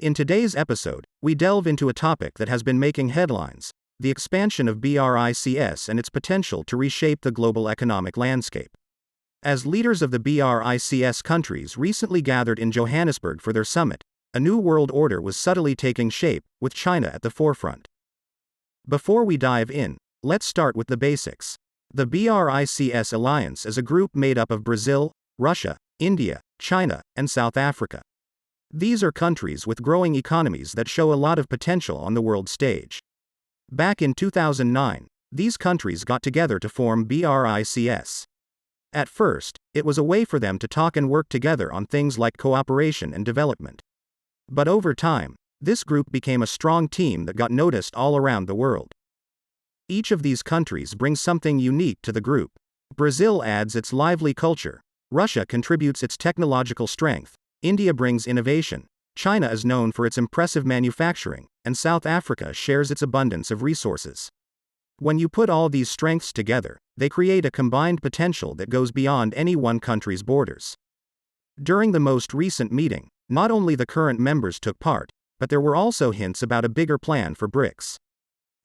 In today's episode, we delve into a topic that has been making headlines: the expansion of BRICS and its potential to reshape the global economic landscape. As leaders of the BRICS countries recently gathered in Johannesburg for their summit, a new world order was subtly taking shape, with China at the forefront. Before we dive in, let's start with the basics. The BRICS alliance is a group made up of Brazil, Russia, India, China, and South Africa. These are countries with growing economies that show a lot of potential on the world stage. Back in 2009, these countries got together to form BRICS. At first, it was a way for them to talk and work together on things like cooperation and development. But over time, this group became a strong team that got noticed all around the world. Each of these countries brings something unique to the group. Brazil adds its lively culture, Russia contributes its technological strength, India brings innovation, China is known for its impressive manufacturing, and South Africa shares its abundance of resources. When you put all these strengths together, they create a combined potential that goes beyond any one country's borders. During the most recent meeting, not only the current members took part, but there were also hints about a bigger plan for BRICS.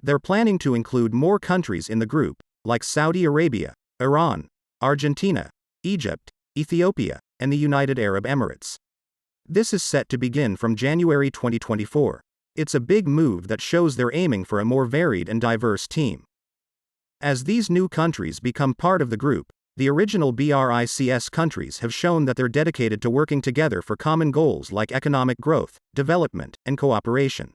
They're planning to include more countries in the group, like Saudi Arabia, Iran, Argentina, Egypt, Ethiopia, and the United Arab Emirates. This is set to begin from January 2024. It's a big move that shows they're aiming for a more varied and diverse team. As these new countries become part of the group, the original BRICS countries have shown that they're dedicated to working together for common goals like economic growth, development, and cooperation.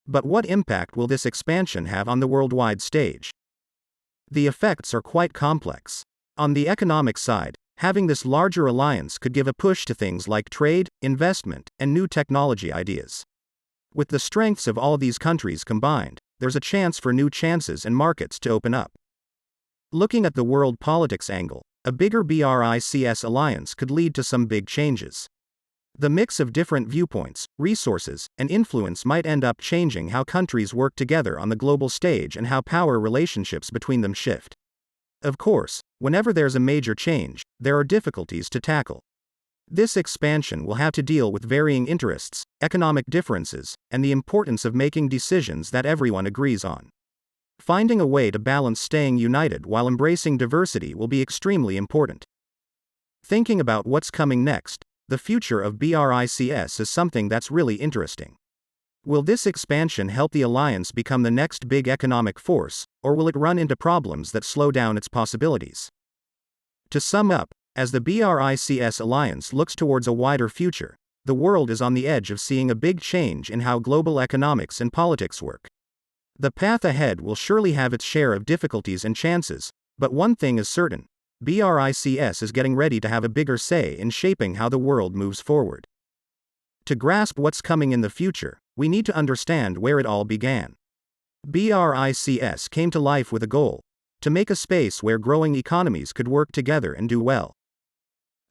But what impact will this expansion have on the worldwide stage? The effects are quite complex. On the economic side, having this larger alliance could give a push to things like trade, investment, and new technology ideas. With the strengths of all these countries combined, there's a chance for new chances and markets to open up. Looking at the world politics angle, a bigger BRICS alliance could lead to some big changes. The mix of different viewpoints, resources, and influence might end up changing how countries work together on the global stage and how power relationships between them shift. Of course, whenever there's a major change, there are difficulties to tackle. This expansion will have to deal with varying interests, economic differences, and the importance of making decisions that everyone agrees on. Finding a way to balance staying united while embracing diversity will be extremely important. Thinking about what's coming next, the future of BRICS is something that's really interesting. Will this expansion help the alliance become the next big economic force, or will it run into problems that slow down its possibilities? To sum up, as the BRICS alliance looks towards a wider future, the world is on the edge of seeing a big change in how global economics and politics work. The path ahead will surely have its share of difficulties and chances, but one thing is certain: BRICS is getting ready to have a bigger say in shaping how the world moves forward. To grasp what's coming in the future, we need to understand where it all began. BRICS came to life with a goal: to make a space where growing economies could work together and do well.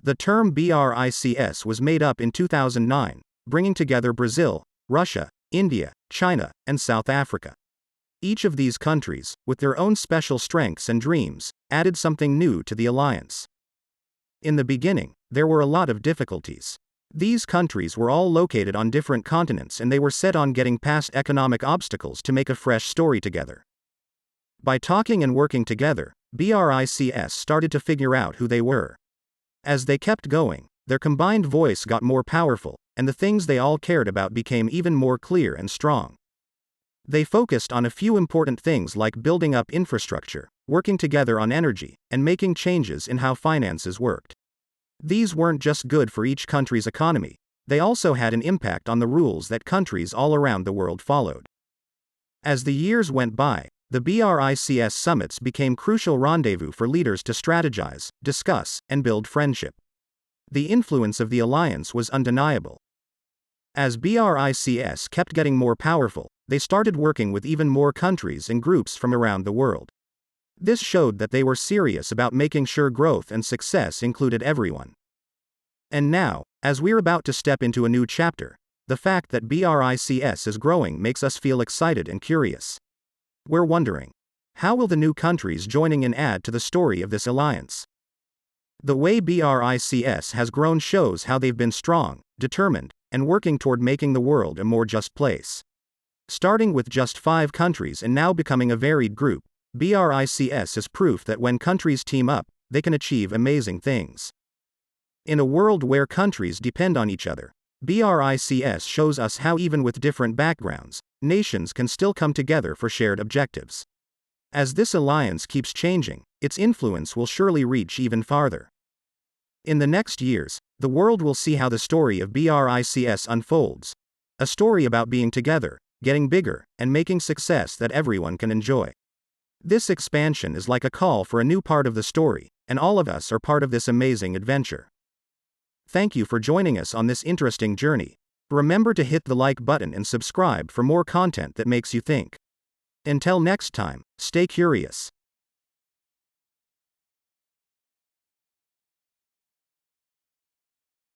The term BRICS was made up in 2009, bringing together Brazil, Russia, India, China, and South Africa. Each of these countries, with their own special strengths and dreams, added something new to the alliance. In the beginning, there were a lot of difficulties. These countries were all located on different continents and they were set on getting past economic obstacles to make a fresh story together. By talking and working together, BRICS started to figure out who they were. As they kept going, their combined voice got more powerful, and the things they all cared about became even more clear and strong. They focused on a few important things like building up infrastructure, working together on energy, and making changes in how finances worked. These weren't just good for each country's economy, they also had an impact on the rules that countries all around the world followed. As the years went by, the BRICS summits became crucial rendezvous for leaders to strategize, discuss, and build friendship. The influence of the alliance was undeniable. As BRICS kept getting more powerful, they started working with even more countries and groups from around the world. This showed that they were serious about making sure growth and success included everyone. And now, as we're about to step into a new chapter, the fact that BRICS is growing makes us feel excited and curious. We're wondering, how will the new countries joining in add to the story of this alliance? The way BRICS has grown shows how they've been strong, determined, and working toward making the world a more just place. Starting with just 5 countries and now becoming a varied group, BRICS is proof that when countries team up, they can achieve amazing things. In a world where countries depend on each other, BRICS shows us how even with different backgrounds, nations can still come together for shared objectives. As this alliance keeps changing, its influence will surely reach even farther. In the next years, the world will see how the story of BRICS unfolds. A story about being together, getting bigger, and making success that everyone can enjoy. This expansion is like a call for a new part of the story, and all of us are part of this amazing adventure. Thank you for joining us on this interesting journey. Remember to hit the like button and subscribe for more content that makes you think. Until next time, stay curious.